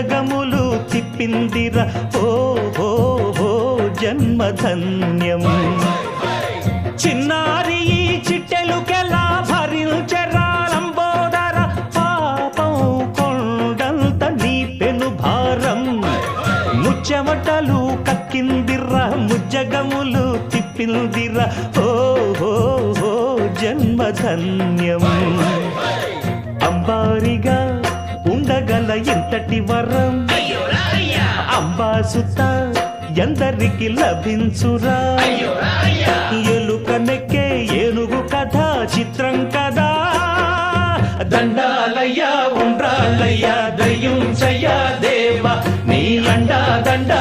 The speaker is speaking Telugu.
ముజ్జగములు తిప్పిందిరా ఓ హో హో జన్మధన్యం చిన్నారి ఈ చిట్టెలుకెలా భరించెరా లంబోదర పాపం కొండంత నీ పెను భారం ముచ్చెమటలు కక్కిందిరా ముజ్జగములు తిప్పిందిరా ఓ హో హో జన్మధన్యం అంబారిగా ఉండగల ఎంతటి వరం అంబాసుత ఎందరికి లభించురా ఎలుక నెక్కే ఏనుగు కథ చిత్రం కదా దండాలయ్యా ఉండ్రాళ్ళయ్యా దయ్యుంచయ్యా దేవ నీ అండా దండా